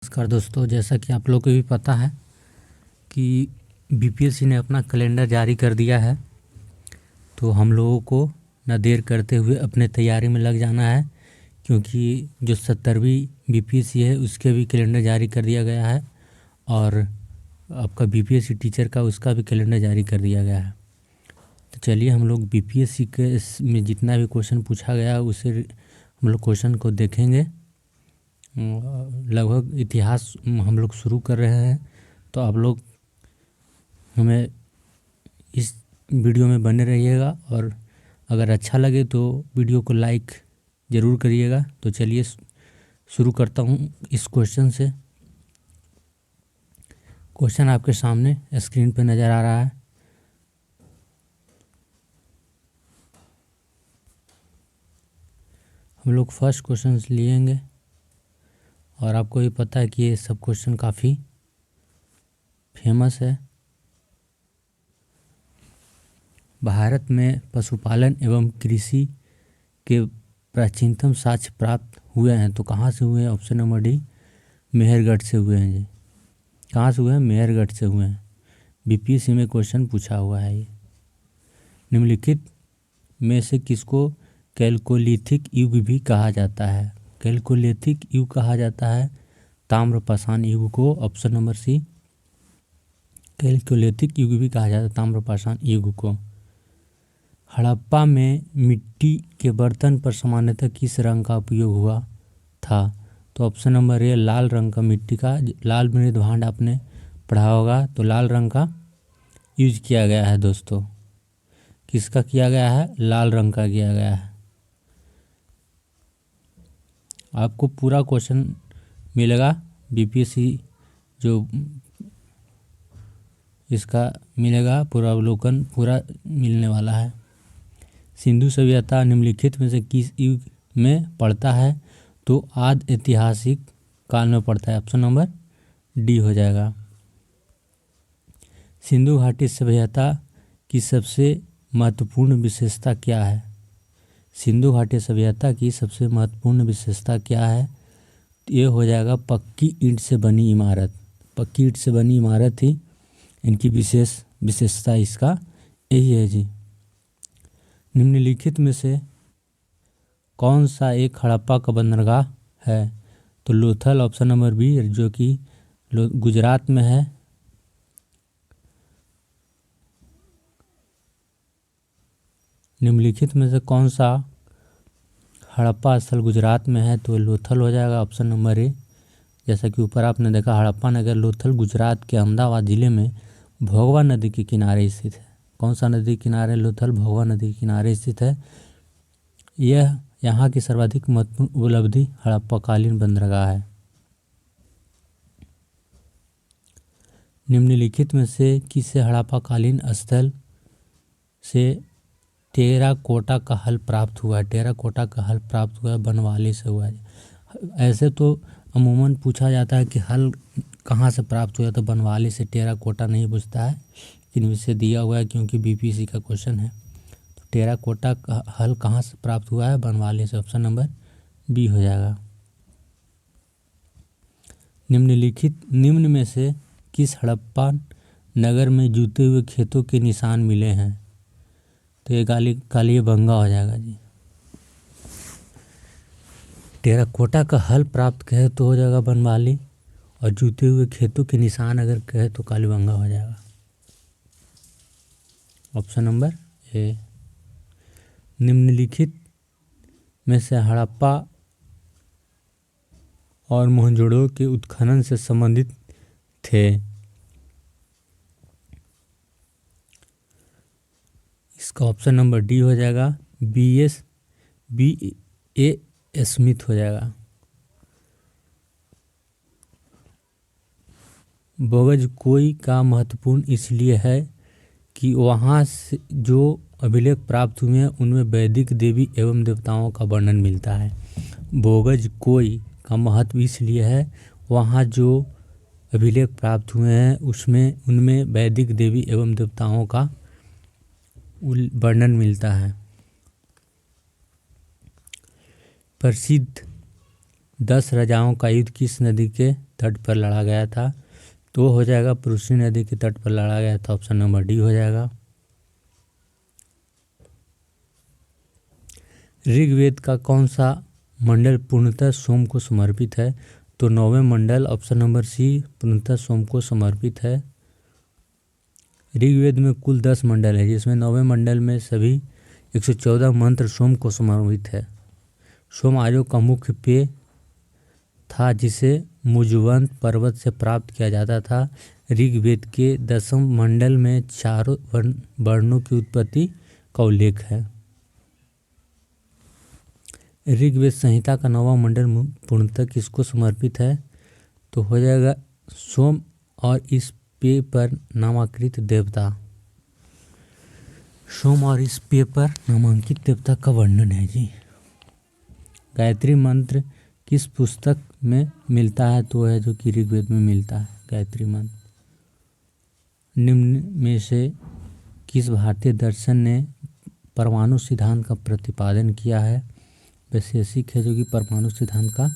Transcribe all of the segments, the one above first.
नमस्कार दोस्तों, जैसा कि आप लोग को भी पता है कि बीपीएससी ने अपना कैलेंडर जारी कर दिया है। तो हम लोगों को न देर करते हुए अपने तैयारी में लग जाना है, क्योंकि जो 70वीं बीपीएससी है उसके भी कैलेंडर जारी कर दिया गया है और आपका बीपीएससी टीचर का उसका भी कैलेंडर जारी कर दिया गया है। तो चलिए हम लोग बीपीएससी के में जितना भी क्वेश्चन पूछा गया है उसे हम लोग क्वेश्चन को देखेंगे। लगभग इतिहास हम लोग शुरू कर रहे हैं, तो आप लोग हमें इस वीडियो में बने रहिएगा और अगर अच्छा लगे तो वीडियो को लाइक ज़रूर करिएगा। तो चलिए शुरू करता हूँ इस क्वेश्चन से। क्वेश्चन आपके सामने स्क्रीन पे नज़र आ रहा है। हम लोग फर्स्ट क्वेश्चन लेंगे और आपको भी पता है कि ये सब क्वेश्चन काफ़ी फेमस है। भारत में पशुपालन एवं कृषि के प्राचीनतम साक्ष्य प्राप्त हुए हैं तो कहाँ से हुए हैं? ऑप्शन नंबर डी, मेहरगढ़ से हुए हैं जी। कहाँ से हुए हैं? मेहरगढ़ से हुए हैं। बीपीएससी में क्वेश्चन पूछा हुआ है ये। निम्नलिखित में से किसको कैल्कोलिथिक युग भी कहा जाता है? कैल्कोलिथिक युग कहा जाता है ताम्रपाषाण युग को। ऑप्शन नंबर सी, कैल्कोलिथिक युग भी कहा जाता है ताम्रपाषाण युग को। हड़प्पा में मिट्टी के बर्तन पर सामान्यतः किस रंग का उपयोग हुआ था? तो ऑप्शन नंबर ए, लाल रंग का मिट्टी का। लाल मृद भांड आपने पढ़ा होगा, तो लाल रंग का यूज किया गया है दोस्तों। किसका किया गया है? लाल रंग का किया गया है। आपको पूरा क्वेश्चन मिलेगा बीपीएससी जो इसका मिलेगा, पूरा अवलोकन पूरा मिलने वाला है। सिंधु सभ्यता निम्नलिखित में से किस युग में पड़ता है? तो आदि ऐतिहासिक काल में पड़ता है। ऑप्शन नंबर डी हो जाएगा। सिंधु घाटी सभ्यता की सबसे महत्वपूर्ण विशेषता क्या है? सिंधु घाटी सभ्यता की सबसे महत्वपूर्ण विशेषता क्या है? ये हो जाएगा पक्की ईंट से बनी इमारत। पक्की ईंट से बनी इमारत ही इनकी विशेषता इसका यही है जी। निम्नलिखित में से कौन सा एक हड़प्पा का बंदरगाह है? तो लोथल। ऑप्शन नंबर बी, जो कि गुजरात में है। निम्नलिखित में से कौन सा हड़प्पा स्थल गुजरात में है? तो लोथल हो जाएगा। Option number A. जैसा कि ऊपर आपने देखा, हड़प्पा नगर लोथल गुजरात के अहमदाबाद जिले में भोगवा नदी के किनारे स्थित है। कौन सा नदी के किनारे? लोथल भोगवा नदी के किनारे स्थित है। यह यहाँ की सर्वाधिक महत्वपूर्ण उपलब्धि हड़प्पाकालीन बंदरगाह है। निम्नलिखित में से किसे हड़प्पाकालीन स्थल से टेराकोटा का हल प्राप्त हुआ है? टेराकोटा का हल प्राप्त हुआ है बनवाली से हुआ है। ऐसे तो अमूमन पूछा जाता है कि हल कहाँ से प्राप्त हुआ, तो बनवाली से। टेराकोटा नहीं पूछता है, लेकिन इसे दिया हुआ है क्योंकि बीपीएससी का क्वेश्चन है। तो टेराकोटा का हल कहाँ से प्राप्त हुआ है? बनवाली से। ऑप्शन नंबर बी हो जाएगा। निम्न में से किस हड़प्पा नगर में जूते हुए खेतों के निशान मिले हैं? तो ये कालीबंगा हो जाएगा जी। टेराकोटा का हल प्राप्त कहे तो हो जाएगा बनवाली, और जूते हुए खेतों के निशान अगर कहे तो कालीबंगा हो जाएगा। Option number A. निम्नलिखित में से हड़प्पा और मोहनजोदड़ो के उत्खनन से संबंधित थे। इसका ऑप्शन नंबर डी हो जाएगा। बी ए स्मिथ हो जाएगा। बोगजकोई का महत्वपूर्ण इसलिए है कि वहाँ से जो अभिलेख प्राप्त हुए हैं उनमें वैदिक देवी एवं देवताओं का वर्णन मिलता है। बोगजकोई का महत्व इसलिए है, वहाँ जो अभिलेख प्राप्त हुए हैं उनमें वैदिक देवी एवं देवताओं का वर्णन मिलता है। प्रसिद्ध 10 राजाओं का युद्ध किस नदी के तट पर लड़ा गया था, तो हो जाएगा पुरुषी नदी के तट पर लड़ा गया था, ऑप्शन नंबर डी हो जाएगा। ऋग्वेद का कौन सा मंडल पूर्णतः सोम को समर्पित है? तो 9वें मंडल, ऑप्शन नंबर सी, पूर्णतः सोम को समर्पित है। ऋग्वेद में कुल 10 मंडल है, जिसमें 9वें मंडल में सभी 114 मंत्र सोम को समर्पित है। सोम आर्यों का मुख्य पेय था, जिसे मुजवंत पर्वत से प्राप्त किया जाता था। ऋग्वेद के 10वें मंडल में चारों वर्णों की उत्पत्ति का उल्लेख है। ऋग्वेद संहिता का 9वां मंडल पूर्णतः किसको समर्पित है? तो हो जाएगा सोम और इस पेय पर नामांकित देवता। सोम और इस पेय पर नामांकित देवता का वर्णन है जी। गायत्री मंत्र किस पुस्तक में मिलता है? तो है जो कि ऋग्वेद में मिलता है गायत्री मंत्र। निम्न में से किस भारतीय दर्शन ने परमाणु सिद्धांत का प्रतिपादन किया है? वैशेषिक है जो कि परमाणु सिद्धांत का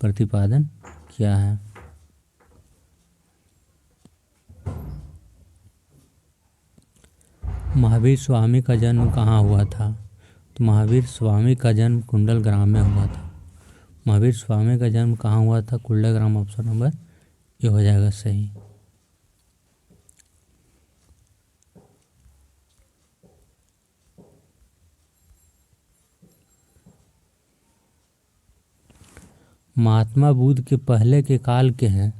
प्रतिपादन किया है। महावीर स्वामी का जन्म कहाँ हुआ था? तो महावीर स्वामी का जन्म कुंडलग्राम में हुआ था। महावीर स्वामी का जन्म कहाँ हुआ था? कुंडलग्राम, ऑप्शन नंबर ये हो जाएगा सही। महात्मा बुद्ध के पहले के काल के हैं।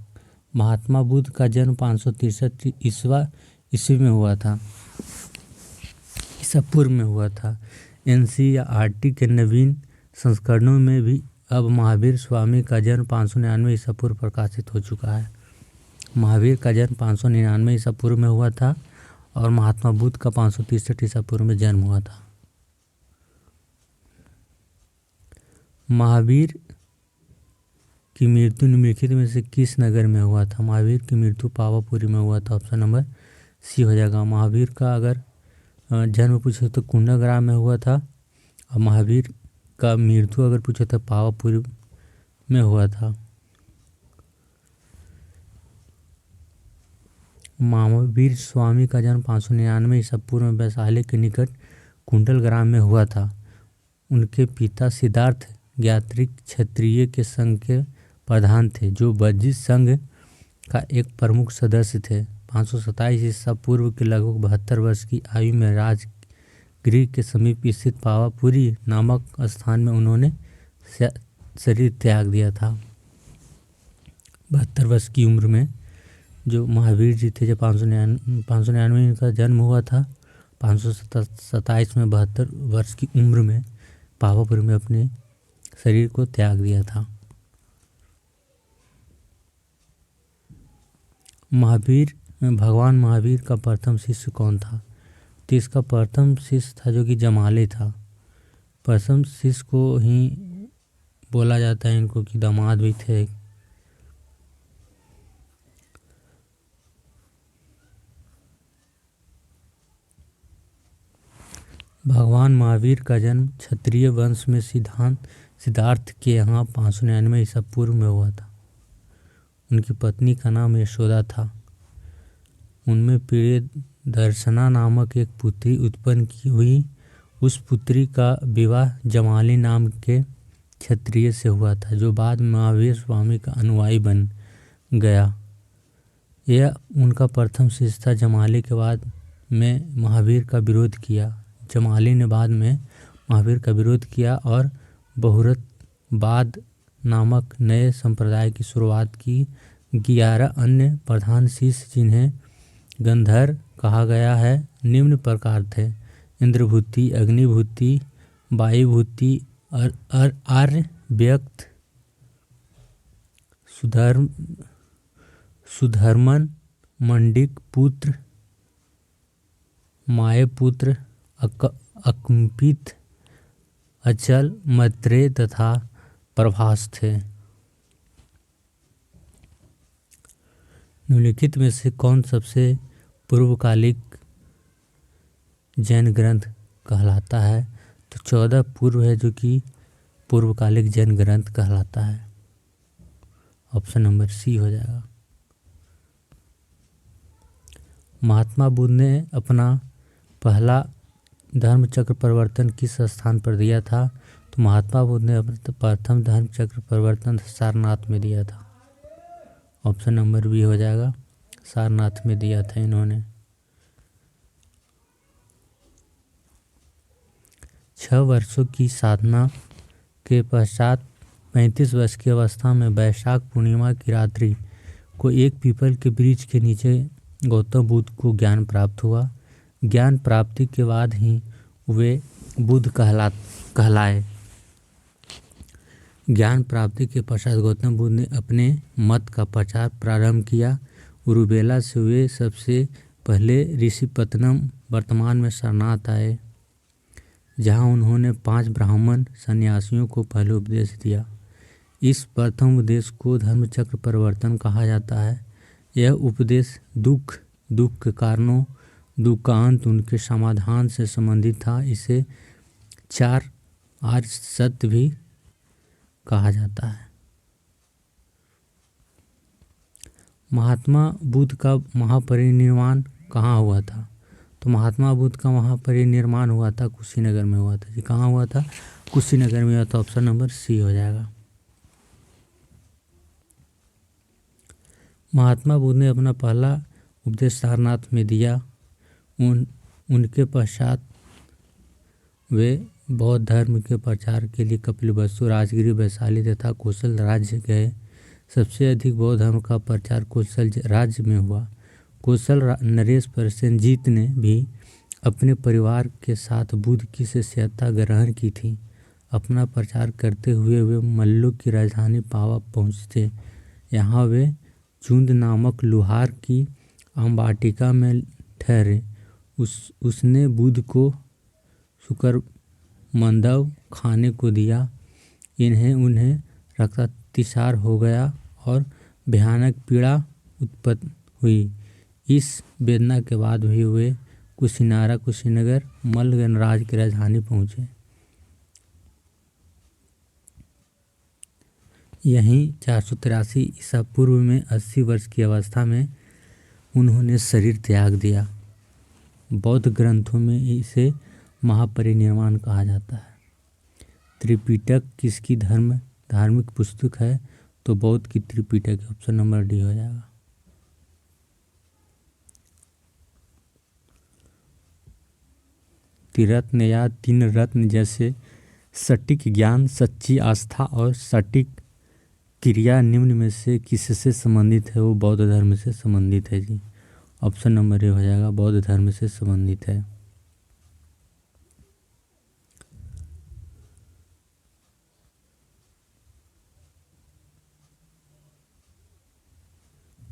महात्मा बुद्ध का जन्म 563 ईस्वी में हुआ था, ईसा पूर्व में हुआ था। NCERT के नवीन संस्करणों में भी अब महावीर स्वामी का जन्म 599 ईसा पूर्व प्रकाशित हो चुका है। महावीर का जन्म 599 ईसा पूर्व में हुआ था और महात्मा बुद्ध का 563 ईसा पूर्व में जन्म हुआ था। महावीर की मृत्यु निम्नलिखित में से किस नगर में हुआ था? महावीर की मृत्यु पावापुरी में हुआ था, ऑप्शन नंबर सी हो जाएगा। महावीर का अगर जन्म पूछे तो कुंडलग्राम में हुआ था और महावीर का मृत्यु अगर पूछे तो पावापुरी में हुआ था। महावीर स्वामी का जन्म 599 ईसा पूर्व में वैशाली के निकट कुंडलग्राम में हुआ था। उनके पिता सिद्धार्थ ज्ञात्रिक क्षत्रिय के संघ के प्रधान थे, जो वज्जित संघ का एक प्रमुख सदस्य थे। 527 ईसा पूर्व के लगभग 72 वर्ष की आयु में राजगृह के समीप स्थित पावापुरी नामक स्थान में उन्होंने शरीर त्याग दिया था। 72 वर्ष की उम्र में जो महावीर जी थे, जब 599 इनका जन्म हुआ था, 527 में 72 वर्ष की उम्र में पावापुरी में अपने शरीर को त्याग दिया था। भगवान महावीर का प्रथम शिष्य कौन था? तो इसका प्रथम शिष्य था जो कि जमाले था। प्रथम शिष्य को ही बोला जाता है इनको कि दामाद भी थे। भगवान महावीर का जन्म क्षत्रिय वंश में सिद्धार्थ के यहाँ 599 ईसा पूर्व में हुआ था। उनकी पत्नी का नाम यशोदा था। उनमें प्रियदर्शना नामक एक पुत्री उत्पन्न की हुई। उस पुत्री का विवाह जमाली नाम के क्षत्रिय से हुआ था, जो बाद में महावीर स्वामी का अनुयायी बन गया। यह उनका प्रथम शिष्य था। जमाली के बाद में महावीर का विरोध किया। जमाली ने बाद में महावीर का विरोध किया और बहुरतवाद नामक नए संप्रदाय की शुरुआत की। 11 अन्य प्रधान शिष्य, जिन्हें गंधर्व कहा गया है, निम्न प्रकार थे: इंद्रभूति, अग्निभूति, वायुभूति, आर्यव्यक्त, सुधर्मन, मंडिक पुत्र, मायपुत्र, अकंपित, अचल, मैत्रेय तथा प्रभास थे। निम्नलिखित में से कौन सबसे पूर्वकालिक जैन ग्रंथ कहलाता है? तो 14 पूर्व है जो कि पूर्वकालिक जैन ग्रंथ कहलाता है। ऑप्शन नंबर सी हो जाएगा। महात्मा बुद्ध ने अपना पहला धर्म चक्र परिवर्तन किस स्थान पर दिया था? तो महात्मा बुद्ध ने अपना प्रथम धर्म चक्र परिवर्तन सारनाथ में दिया था। ऑप्शन नंबर बी हो जाएगा, सारनाथ में दिया था इन्होंने। 6 वर्षों की साधना के पश्चात 35 वर्ष की अवस्था में वैशाख पूर्णिमा की रात्रि को एक पीपल के वृक्ष के नीचे गौतम बुद्ध को ज्ञान प्राप्त हुआ। ज्ञान प्राप्ति के बाद ही वे बुद्ध कहलाए। ज्ञान प्राप्ति के पश्चात गौतम बुद्ध ने अपने मत का प्रचार प्रारंभ किया। उरुबेला से वे सबसे पहले ऋषिपत्तनम वर्तमान में सारनाथ आए, जहां उन्होंने 5 ब्राह्मण सन्यासियों को पहले उपदेश दिया। इस प्रथम उपदेश को धर्मचक्र परिवर्तन कहा जाता है। यह उपदेश दुख के कारणों, दुख का अंत, उनके समाधान से संबंधित था। इसे 4 आर्य सत्य भी कहा जाता है। महात्मा बुद्ध का महापरिनिर्वाण कहाँ हुआ था? तो महात्मा बुद्ध का महापरिनिर्वाण हुआ था कुशीनगर में हुआ था जी। कहाँ हुआ था? कुशीनगर में हुआ था। ऑप्शन नंबर सी हो जाएगा। महात्मा बुद्ध ने अपना पहला उपदेश सारनाथ में दिया। उनके पश्चात वे बौद्ध धर्म के प्रचार के लिए कपिलवस्तु, राजगिरी, वैशाली तथा कौशल राज्य गए। सबसे अधिक बौद्ध धर्म का प्रचार कौशल राज्य में हुआ। कौशल नरेश प्रसेनजीत ने भी अपने परिवार के साथ बुद्ध की शिष्यता ग्रहण की थी। अपना प्रचार करते हुए वे मल्लों की राजधानी पावा पहुँचते। यहाँ वे चुंद नामक लुहार की आमवाटिका में ठहरे। उसने बुद्ध को शुकरमंदव खाने को दिया। उन्हें रक्तातिसार हो गया और भयानक पीड़ा उत्पन्न हुई। इस वेदना के बाद भी वे कुशीनगर मल्ल गणराज्य की राजधानी पहुँचे। यहीं 483 ईसा पूर्व में 80 वर्ष की अवस्था में उन्होंने शरीर त्याग दिया। बौद्ध ग्रंथों में इसे महापरिनिर्वाण कहा जाता है। त्रिपिटक किसकी धार्मिक पुस्तक है? तो बौद्ध की त्रिपिटक। ऑप्शन नंबर डी हो जाएगा। त्रिरत्न या 3 रत्न जैसे सटीक ज्ञान, सच्ची आस्था और सटीक क्रिया निम्न में से किससे संबंधित है? वो बौद्ध धर्म से संबंधित है जी। ऑप्शन नंबर ए हो जाएगा, बौद्ध धर्म से संबंधित है।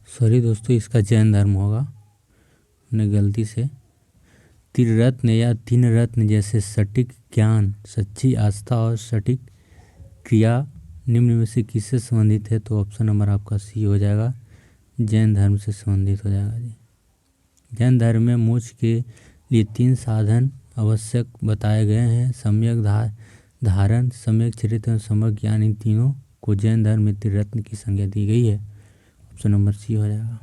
सॉरी दोस्तों, इसका जैन धर्म होगा, हमने गलती से। त्रिरत्न या 3 रत्न जैसे सटीक ज्ञान, सच्ची आस्था और सटीक क्रिया निम्न में से किससे संबंधित है? तो ऑप्शन नंबर आपका सी हो जाएगा, जैन धर्म से संबंधित हो जाएगा जी। जैन धर्म में मोक्ष के लिए 3 साधन आवश्यक बताए गए हैं: सम्यक धारण, सम्यक चरित्र और सम्यक ज्ञान। इन तीनों को जैन धर्म में त्रिरत्न की संज्ञा दी गई है। ऑप्शन नंबर सी हो जाएगा।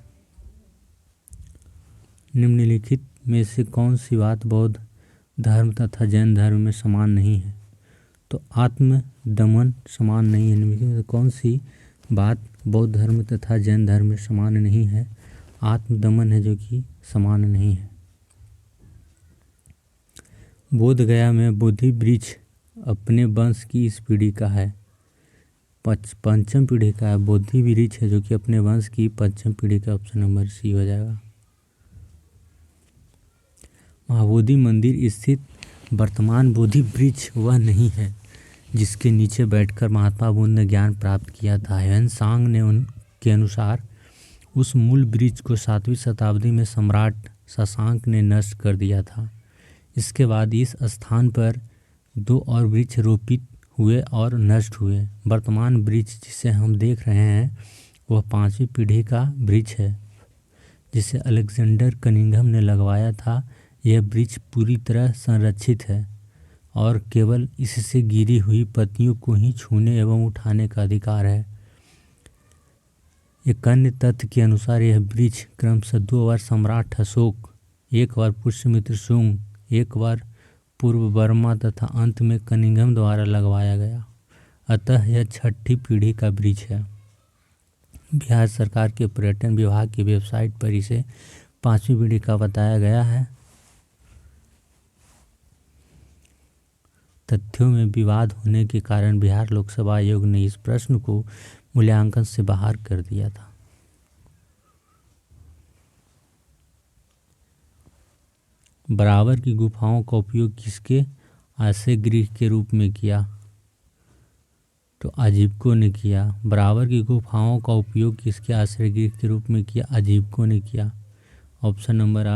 निम्नलिखित में से कौन सी बात बौद्ध धर्म तथा जैन धर्म में समान नहीं है? तो आत्मदमन समान नहीं है। निम्नलिखित में से कौन सी बात बौद्ध धर्म तथा जैन धर्म में समान नहीं है? आत्मदमन है जो कि समान नहीं है। बोध गया में बोधि वृक्ष अपने वंश की इस पीढ़ी का है, पंचम पीढ़ी का है। बोधि वृक्ष है जो कि अपने वंश की पंचम पीढ़ी का। ऑप्शन नंबर सी हो जाएगा। महाबोधि मंदिर स्थित वर्तमान बोधि वृक्ष वह नहीं है जिसके नीचे बैठकर महात्मा बुद्ध ने ज्ञान प्राप्त किया था। ह्वेन-सांग ने उनके अनुसार उस मूल वृक्ष को 7वीं शताब्दी में सम्राट शशांक ने नष्ट कर दिया था। इसके बाद इस स्थान पर 2 और वृक्ष रोपित हुए और नष्ट हुए। वर्तमान वृक्ष जिसे हम देख रहे हैं वह 5वीं पीढ़ी का वृक्ष है जिसे अलेक्जेंडर कनिंघम ने लगवाया था। यह वृक्ष पूरी तरह संरक्षित है और केवल इससे गिरी हुई पत्तियों को ही छूने एवं उठाने का अधिकार है। एक अन्य तथ्य के अनुसार यह ब्रिज क्रमशः 2 बार सम्राट अशोक, एक बार पुष्यमित्र शुंग, एक बार पूर्व वर्मा तथा अंत में कनिंघम द्वारा लगवाया गया। अतः यह छठी पीढ़ी का ब्रिज है। बिहार सरकार के पर्यटन विभाग की वेबसाइट पर इसे 5वीं पीढ़ी का बताया गया है। तथ्यों में विवाद होने के कारण बिहार लोकसभा आयोग ने इस प्रश्न को मूल्यांकन से बाहर कर दिया था। बराबर की गुफाओं का उपयोग किसके आश्रय गृह के रूप में किया? तो आजीविकों ने किया। बराबर की गुफाओं का उपयोग किसके आश्रय गृह के रूप में किया? आजीविकों ने किया। ऑप्शन नंबर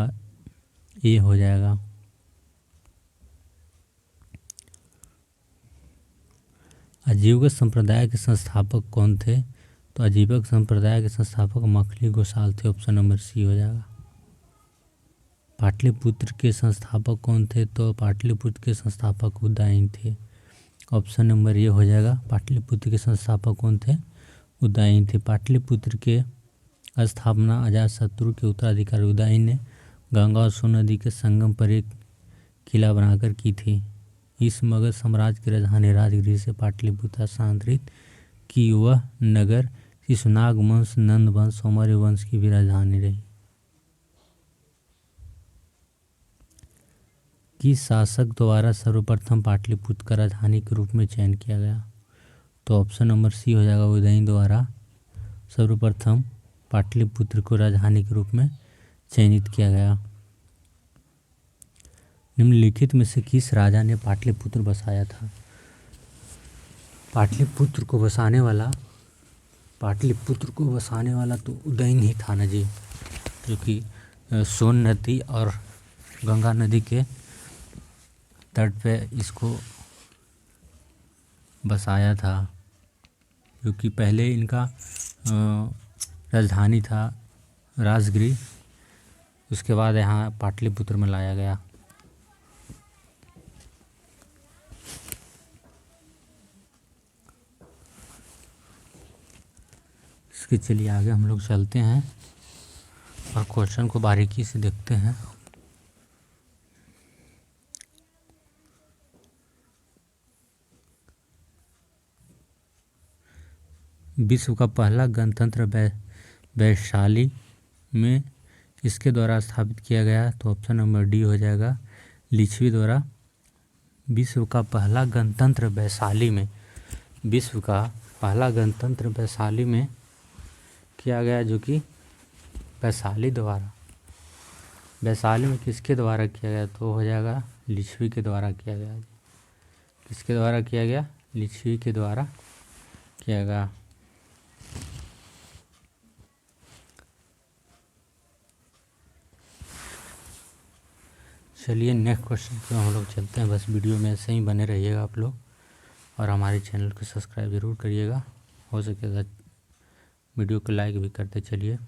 ए हो जाएगा। आजीविक संप्रदाय के संस्थापक कौन थे? तो आजीविक संप्रदाय के संस्थापक मखली गोसाल थे। ऑप्शन नंबर सी हो जाएगा। पाटलिपुत्र के संस्थापक कौन थे? तो पाटलिपुत्र के संस्थापक उदयन थे। ऑप्शन नंबर ए हो जाएगा। पाटलिपुत्र के संस्थापक कौन थे? उदयन थे। पाटलिपुत्र के स्थापना अजातशत्रु के उत्तराधिकारी उदयन ने गंगा और सोन नदी के संगम पर एक किला बनाकर की थी। इस मगध साम्राज्य की राजधानी राजगृह से पाटलिपुत्र स्थानांतरित की वह नगर शिशुनाग वंश, नंद वंश, मौर्य वंश की भी राजधानी रही। किस शासक द्वारा सर्वप्रथम पाटलिपुत्र का राजधानी के रूप में चयन किया गया? तो ऑप्शन नंबर सी हो जाएगा। उदयन द्वारा सर्वप्रथम पाटलिपुत्र को राजधानी के रूप में चयनित किया गया। निम्नलिखित में से किस राजा ने पाटलिपुत्र बसाया था? पाटलिपुत्र को बसाने वाला तो उदयन ही था ना जी, जो कि सोन नदी और गंगा नदी के तट पे इसको बसाया था, क्योंकि पहले इनका राजधानी था राजगृह, उसके बाद यहाँ पाटलिपुत्र में लाया गया। इसके चलिए आगे हम लोग चलते हैं और क्वेश्चन को बारीकी से देखते हैं। विश्व का पहला गणतंत्र वैशाली में किसके द्वारा स्थापित किया गया? तो ऑप्शन नंबर डी हो जाएगा। लिच्छवी द्वारा। विश्व का पहला गणतंत्र वैशाली में किया गया, जो कि वैशाली में किसके द्वारा किया गया? तो हो जाएगा लिच्छवी के द्वारा किया गया। किसके द्वारा किया गया? लिच्छवी के द्वारा किया गया। चलिए नेक्स्ट क्वेश्चन पे हम लोग चलते हैं। बस वीडियो में ऐसे ही बने रहिएगा आप लोग, और हमारे चैनल को सब्सक्राइब ज़रूर करिएगा। हो सकेगा वीडियो को लाइक भी करते चलिए।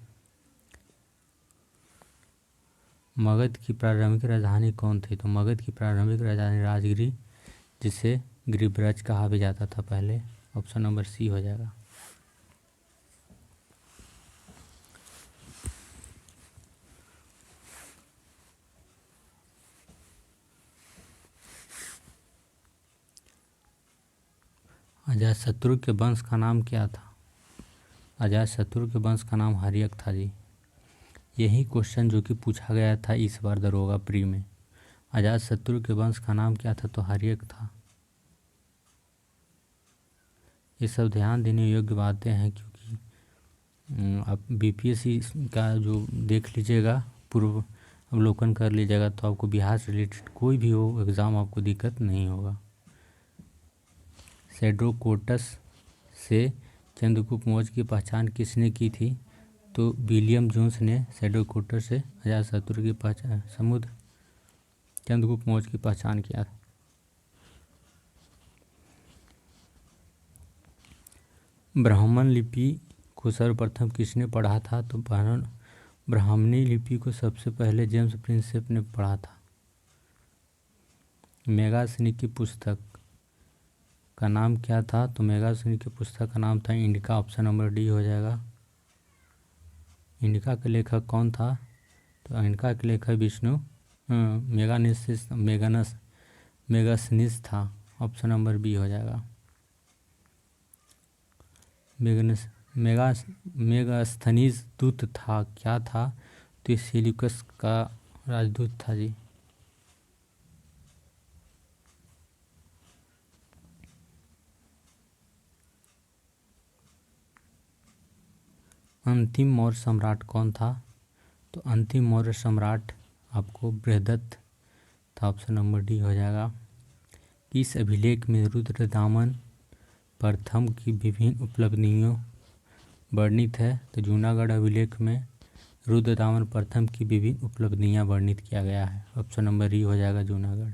मगध की प्रारंभिक राजधानी कौन थी? तो मगध की प्रारंभिक राजधानी राजगृह, जिसे गिरिब्रज कहा भी जाता था पहले। ऑप्शन नंबर सी हो जाएगा। अजातशत्रु के वंश का नाम क्या था? अजातशत्रु के वंश का नाम हर्यक था जी। यही क्वेश्चन जो कि पूछा गया था इस बार दरोगा प्री में। अजातशत्रु के वंश का नाम क्या था? तो हर्यक था। ये सब ध्यान देने योग्य बातें हैं, क्योंकि आप बीपीएससी का जो देख लीजिएगा, पूर्व अवलोकन कर लीजिएगा, तो आपको बिहार से रिलेटेड कोई भी हो एग्ज़ाम आपको दिक्कत नहीं होगा। सेड्रोकोटस से चंद्रगुप्त मौर्य की पहचान किसने की थी? तो विलियम जोन्स ने सेड्रोकोटस से अजातशत्रु की पहचान चंद्रगुप्त मौर्य की पहचान किया था। ब्राह्मण लिपि को सर्वप्रथम किसने पढ़ा था? तो ब्राह्मणी लिपि को सबसे पहले जेम्स प्रिंसेप ने पढ़ा था। मेगासनी की पुस्तक का नाम क्या था? तो मेगासनी की पुस्तक का नाम था इंडिका। ऑप्शन नंबर डी हो जाएगा। इनका के लेखक कौन था? तो इनका के लेखक विष्णु मेगास्थनीज था। ऑप्शन नंबर बी हो जाएगा। मेगास्थनीज दूत था, क्या था? तो ये सेल्यूकस का राजदूत था जी। अंतिम मौर्य सम्राट कौन था? तो अंतिम मौर्य सम्राट आपको बृहदत्त था। ऑप्शन नंबर डी हो जाएगा। किस अभिलेख में रुद्रदामन प्रथम की विभिन्न उपलब्धियों वर्णित है? तो जूनागढ़ अभिलेख में रुद्रदामन प्रथम की विभिन्न उपलब्धियां वर्णित किया गया है। ऑप्शन नंबर ई हो जाएगा जूनागढ़।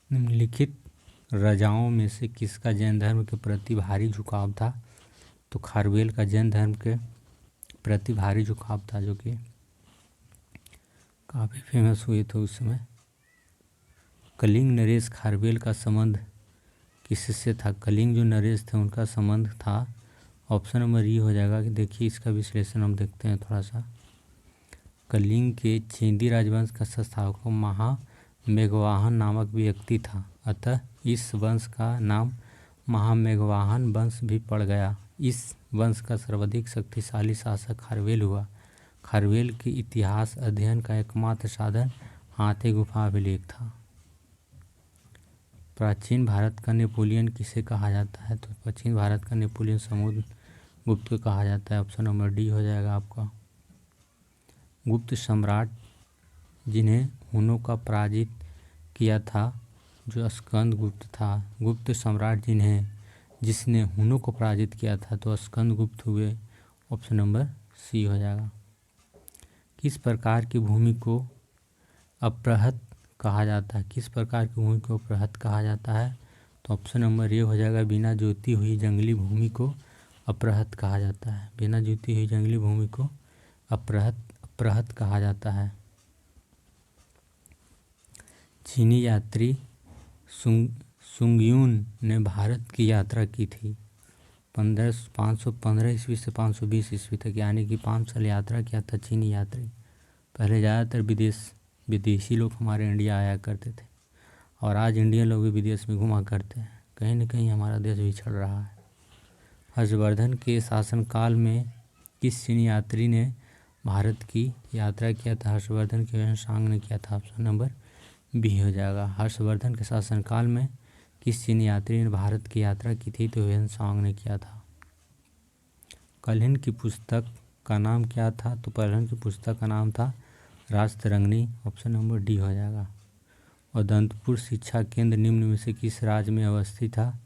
निम्नलिखित राजाओं में से किसका जैन धर्म के प्रति भारी झुकाव था? तो खारवेल का जैन धर्म के प्रति भारी झुकाव था, जो कि काफ़ी फेमस हुए थे उस समय। कलिंग नरेश खारवेल का संबंध किससे था? कलिंग जो नरेश थे उनका संबंध था। ऑप्शन नंबर ई हो जाएगा। कि देखिए इसका विश्लेषण हम देखते हैं थोड़ा सा। कलिंग के चेदी राजवंश का संस्थापक महामेघवाहन नामक व्यक्ति था, अतः इस वंश का नाम महामेघवाहन वंश भी पड़ गया। इस वंश का सर्वाधिक शक्तिशाली शासक खारवेल हुआ। खारवेल के इतिहास अध्ययन का एकमात्र साधन हाथी गुफा अभिलेख था। प्राचीन भारत का नेपोलियन किसे कहा जाता है? तो प्राचीन भारत का नेपोलियन समुद्रगुप्त को कहा जाता है। ऑप्शन नंबर डी हो जाएगा आपका। गुप्त सम्राट जिन्हें हुनों का पराजित किया था, जो स्कंदगुप्त था। गुप्त सम्राट जिसने हुनों को पराजित किया था, तो स्कंदगुप्त हुए। ऑप्शन नंबर सी हो जाएगा। किस प्रकार की भूमि को अपृहत कहा जाता है? किस प्रकार की भूमि को अपृहत कहा जाता है? तो ऑप्शन नंबर ए हो जाएगा। बिना जोती हुई जंगली भूमि को अपृहत कहा जाता है। बिना जोती हुई जंगली भूमि को अपृहत कहा जाता है। चीनी यात्री सुंगयुन ने भारत की यात्रा की थी 515 ईस्वी से 520 ईस्वी तक, यानी कि 5 साल यात्रा किया था चीनी यात्री। पहले ज़्यादातर विदेशी लोग हमारे इंडिया आया करते थे, और आज इंडियन लोग भी विदेश में घुमा करते हैं। कहीं ना कहीं हमारा देश बिछड़ रहा है। हर्षवर्धन के शासनकाल में किस चीनी यात्री ने भारत की यात्रा किया था? हर्षवर्धन के ह्वेनसांग ने किया था। ऑप्शन नंबर बी हो जाएगा। हर्षवर्धन के शासनकाल में किस चीनी यात्री ने भारत की यात्रा की थी? तो ह्वेनसांग ने किया था। कलिन की पुस्तक का नाम क्या था? तो कलिन की पुस्तक का नाम था राजतरंगिणी। ऑप्शन नंबर डी हो जाएगा। उदंतपुर शिक्षा केंद्र निम्न में से किस राज्य में अवस्थित था?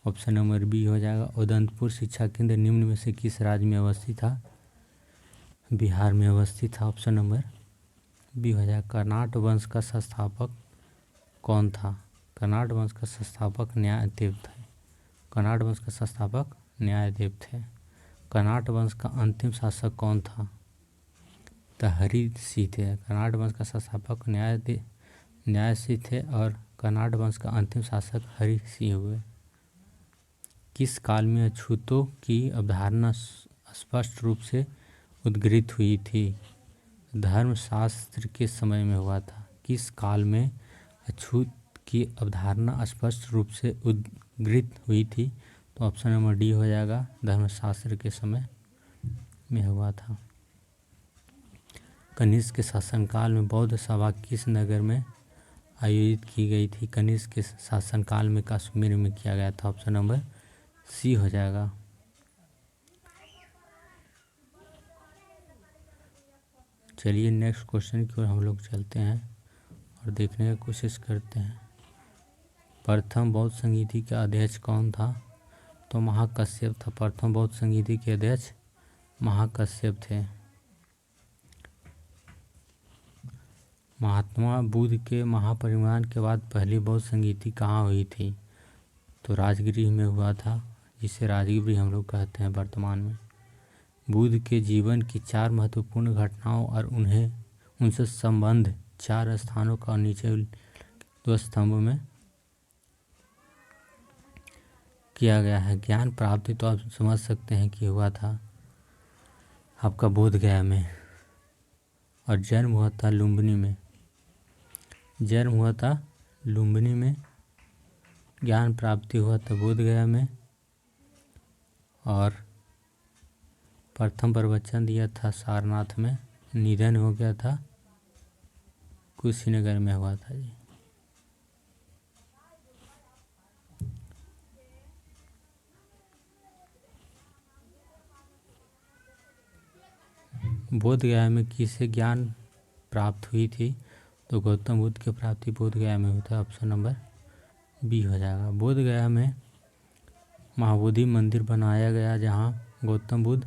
ऑप्शन नंबर बी हो जाएगा। उदंतपुर शिक्षा केंद्र निम्न में से किस राज्य में अवस्थित था? बिहार में अवस्थित था। ऑप्शन नंबर बी हो जाएगा। कर्नाट वंश का संस्थापक कौन था? कर्नाट वंश का संस्थापक न्यायदेव थे। कर्नाट वंश का संस्थापक न्यायदेव थे। कर्नाट वंश का अंतिम शासक कौन था? तो हरि सिंह थे। कर्नाट वंश का संस्थापक न्याय सिंह थे, और कर्नाट वंश का अंतिम शासक हरि सिंह हुए। किस काल में अछूतों की अवधारणा स्पष्ट रूप से उद्घृत हुई थी? धर्मशास्त्र के समय में हुआ था। किस काल में अछूत की अवधारणा स्पष्ट रूप से उद्घृत हुई थी? तो ऑप्शन नंबर डी हो जाएगा। धर्मशास्त्र के समय में हुआ था। कनिष्क के शासनकाल में बौद्ध सभा किस नगर में आयोजित की गई थी? कनिष्क के शासनकाल में कश्मीर में किया गया था। ऑप्शन नंबर सी हो जाएगा। चलिए नेक्स्ट क्वेश्चन की ओर हम लोग चलते हैं और देखने की कोशिश करते हैं। प्रथम बौद्ध संगीति के अध्यक्ष कौन था? तो महाकश्यप था। प्रथम बौद्ध संगीति के अध्यक्ष महाकश्यप थे। महात्मा बुद्ध के महापरिनिर्वाण के बाद पहली बौद्ध संगीति कहाँ हुई थी? तो राजगृह में हुआ था, जिसे राजगृह हम लोग कहते हैं वर्तमान में। बुद्ध के जीवन की 4 महत्वपूर्ण घटनाओं और उनसे संबंध 4 स्थानों का नीचे 2 स्तंभों में किया गया है। ज्ञान प्राप्ति तो आप समझ सकते हैं कि हुआ था आपका बोध गया में, और जन्म हुआ था लुम्बिनी में। जन्म हुआ था लुम्बिनी में, ज्ञान प्राप्ति हुआ था बोध गया में, और प्रथम प्रवचन दिया था सारनाथ में। निधन हो गया था कुशीनगर में हुआ था जी। बोध गया में किसे ज्ञान प्राप्त हुई थी? तो गौतम बुद्ध की प्राप्ति बोध गया में हुई था। ऑप्शन नंबर बी हो जाएगा। बोध गया में महाबोधि मंदिर बनाया गया जहाँ गौतम बुद्ध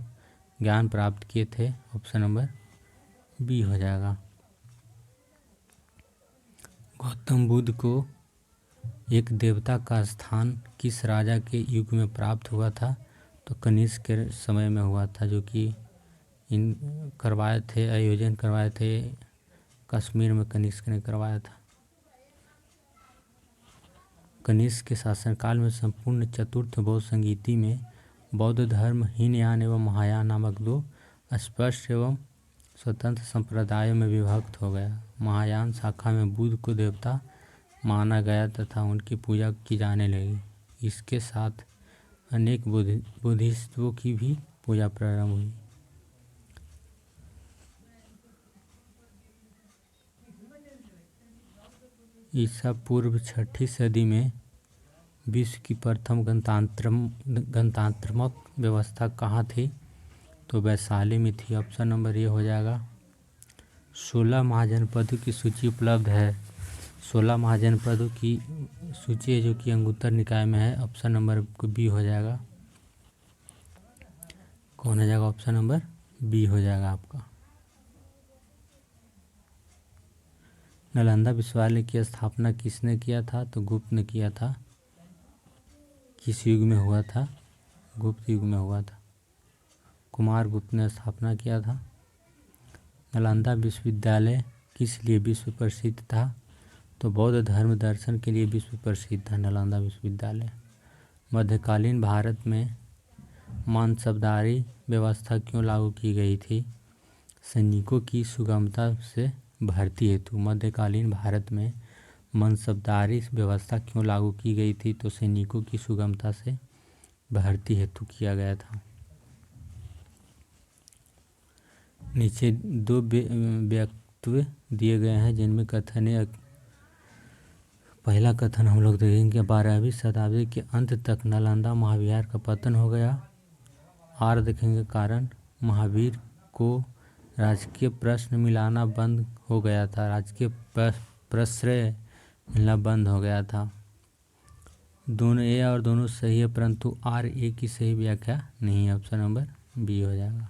ज्ञान प्राप्त किए थे। ऑप्शन नंबर बी हो जाएगा। गौतम बुद्ध को एक देवता का स्थान किस राजा के युग में प्राप्त हुआ था? तो कनिष्क के समय में हुआ था, जो कि आयोजन करवाए थे कश्मीर में। कनिष्क ने करवाया था। कनिष्क के शासनकाल में संपूर्ण चतुर्थ बौद्ध संगीति में बौद्ध धर्म हीनयान एवं महायान नामक दो स्पष्ट एवं स्वतंत्र संप्रदायों में विभक्त हो गया। महायान शाखा में बुद्ध को देवता माना गया तथा उनकी पूजा की जाने लगी। इसके साथ अनेक बुद्धिस्टों की भी पूजा प्रारंभ हुई। ईसा पूर्व 6ठी सदी में विश्व की प्रथम गणतंत्रात्मक व्यवस्था कहाँ थी? तो वैशाली में थी। ऑप्शन नंबर ए हो जाएगा। 16 महाजनपदों की सूची उपलब्ध है। 16 महाजनपदों की सूची है जो कि अंगुत्तर निकाय में है। ऑप्शन नंबर बी हो जाएगा। कौन हो जाएगा? ऑप्शन नंबर बी हो जाएगा आपका। नालंदा विश्वविद्यालय की स्थापना किसने किया था? तो गुप्त ने किया था। किस युग में हुआ था? गुप्त युग में हुआ था। कुमार गुप्त ने स्थापना किया था। नालंदा विश्वविद्यालय किस लिए विश्व प्रसिद्ध था? तो बौद्ध धर्म दर्शन के लिए विश्व प्रसिद्ध था नालंदा विश्वविद्यालय। मध्यकालीन भारत में मानसबदारी व्यवस्था क्यों लागू की गई थी? सैनिकों की सुगमता से भर्ती हेतु। मध्यकालीन भारत में मनसबदारी व्यवस्था क्यों लागू की गई थी? तो सैनिकों की सुगमता से भर्ती हेतु किया गया था। नीचे दो वक्तव्य दिए गए हैं जिनमें कथन है। पहला कथन हम लोग देखेंगे 12वीं शताब्दी के अंत तक नालंदा महाविहार का पतन हो गया। और देखेंगे कारण महावीर को राजकीय प्रश्न मिलाना बंद हो गया था। राजकीय प्रश्रय मिलना बंद हो गया था। दोनों ए और दोनों सही है, परंतु आर ए की सही व्याख्या नहीं है। ऑप्शन नंबर बी हो जाएगा।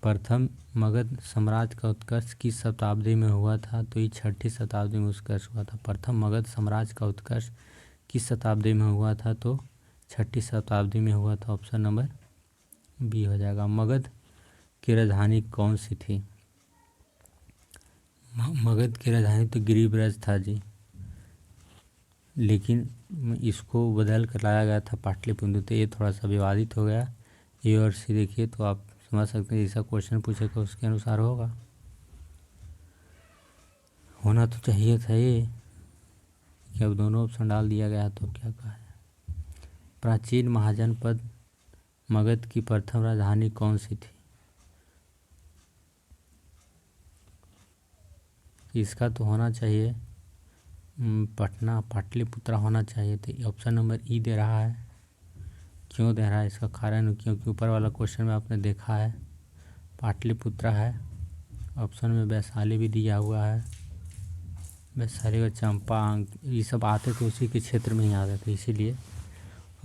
प्रथम मगध साम्राज्य का उत्कर्ष किस शताब्दी में हुआ था? तो ये 6ठी शताब्दी में उत्कर्ष हुआ था। प्रथम मगध साम्राज्य का उत्कर्ष किस शताब्दी में हुआ था? तो 6ठी शताब्दी में हुआ था। ऑप्शन नंबर बी हो जाएगा। मगध की राजधानी कौन सी थी? मगध की राजधानी तो गिरिब्रज था जी, लेकिन इसको बदल कर लाया गया था पाटलिपुत्र। तो ये थोड़ा सा विवादित हो गया। ए और सी देखिए तो आप समझ सकते हैं। जैसा क्वेश्चन पूछेगा उसके अनुसार होगा। होना तो चाहिए था ये कि अब दोनों ऑप्शन डाल दिया गया तो क्या कहा है। प्राचीन महाजनपद मगध की प्रथम राजधानी कौन सी थी? इसका तो होना चाहिए पटना, पाटलिपुत्र होना चाहिए। तो ऑप्शन नंबर ई दे रहा है। क्यों दे रहा है? इसका कारण क्योंकि ऊपर वाला क्वेश्चन में आपने देखा है पाटलिपुत्र है। ऑप्शन में वैशाली भी दिया हुआ है। वैशाली और चंपा ये सब आते थे उसी के क्षेत्र में ही आते थे, इसीलिए